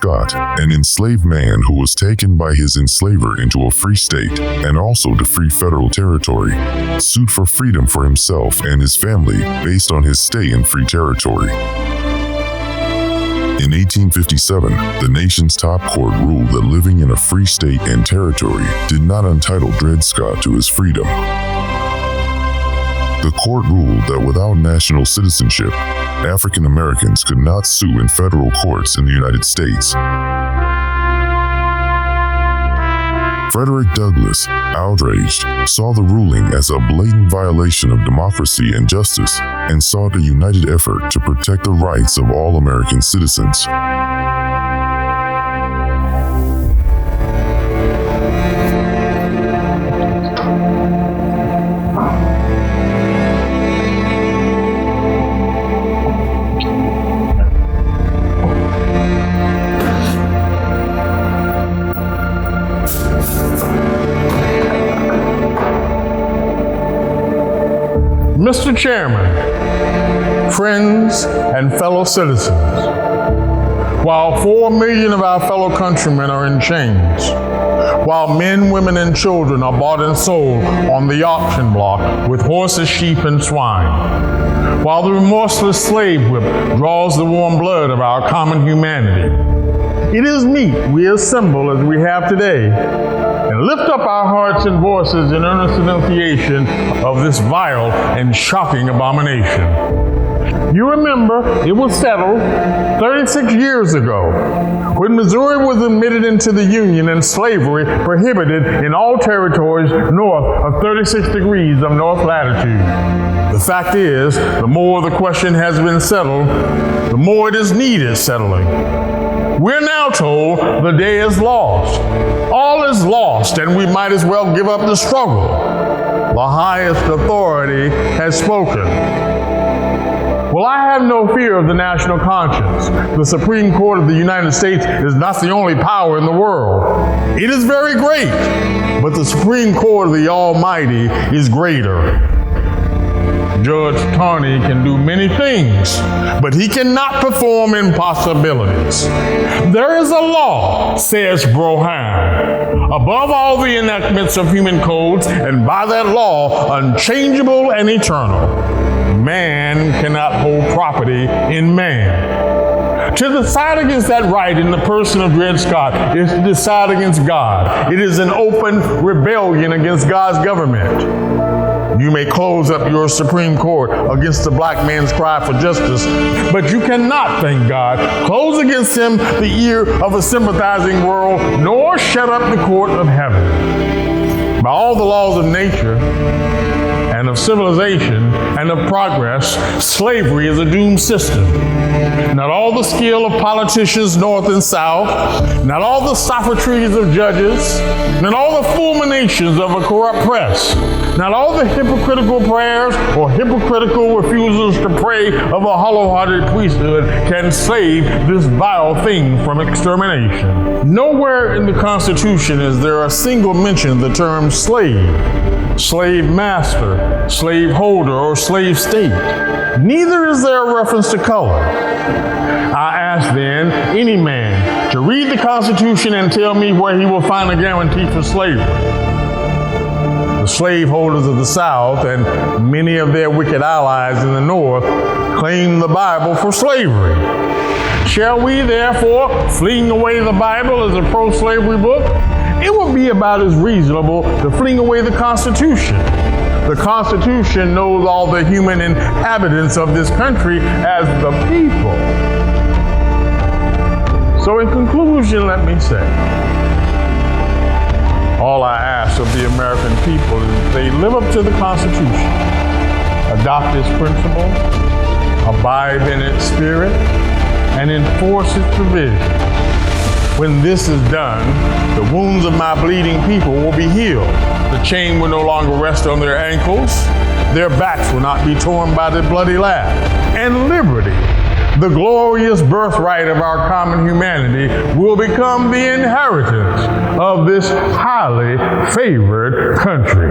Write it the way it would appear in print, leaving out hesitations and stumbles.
Scott, an enslaved man who was taken by his enslaver into a free state and also to free federal territory, sued for freedom for himself and his family based on his stay in free territory. In 1857, the nation's top court ruled that living in a free state and territory did not entitle Dred Scott to his freedom. The court ruled that without national citizenship, African Americans could not sue in federal courts in the United States. Frederick Douglass, outraged, saw the ruling as a blatant violation of democracy and justice and sought a united effort to protect the rights of all American citizens. Mr. Chairman, friends, and fellow citizens, while 4 million of our fellow countrymen are in chains, while men, women, and children are bought and sold on the auction block with horses, sheep, and swine, while the remorseless slave whip draws the warm blood of our common humanity, it is meet we assemble as we have today and lift up our hearts and voices in earnest denunciation of this vile and shocking abomination. You remember it was settled 36 years ago when Missouri was admitted into the Union and slavery prohibited in all territories north of 36 degrees of north latitude. The fact is, the more the question has been settled, the more it is needed settling. We're now told the day is lost. All is lost, and we might as well give up the struggle. The highest authority has spoken. Well, I have no fear of the national conscience. The Supreme Court of the United States is not the only power in the world. It is very great, but the Supreme Court of the Almighty is greater. Judge Taney can do many things, but he cannot perform impossibilities. There is a law, says Brohan, above all the enactments of human codes, and by that law, unchangeable and eternal. Man cannot hold property in man. To decide against that right in the person of Dred Scott is to decide against God. It is an open rebellion against God's government. You may close up your Supreme Court against the black man's cry for justice, but you cannot, thank God, close against him the ear of a sympathizing world, nor shut up the court of heaven. By all the laws of nature and of civilization and of progress, slavery is a doomed system. Not all the skill of politicians north and south, not all the sophistries of judges, not all the fulminations of a corrupt press, not all the hypocritical prayers or hypocritical refusals to pray of a hollow-hearted priesthood can save this vile thing from extermination. Nowhere in the Constitution is there a single mention of the term slave, slave master, slave holder, or slave state. Neither is there a reference to color. I ask then any man to read the Constitution and tell me where he will find a guarantee for slavery. The slaveholders of the South and many of their wicked allies in the North claim the Bible for slavery. Shall we therefore fling away the Bible as a pro-slavery book? It would be about as reasonable to fling away the Constitution. The Constitution knows all the human inhabitants of this country as the people. So in conclusion, let me say, all I ask of the American people is they live up to the Constitution, adopt its principles, abide in its spirit, and enforce its provisions. When this is done, the wounds of my bleeding people will be healed. The chain will no longer rest on their ankles. Their backs will not be torn by the bloody lash. And liberty, the glorious birthright of our common humanity, will become the inheritance of this highly favored country.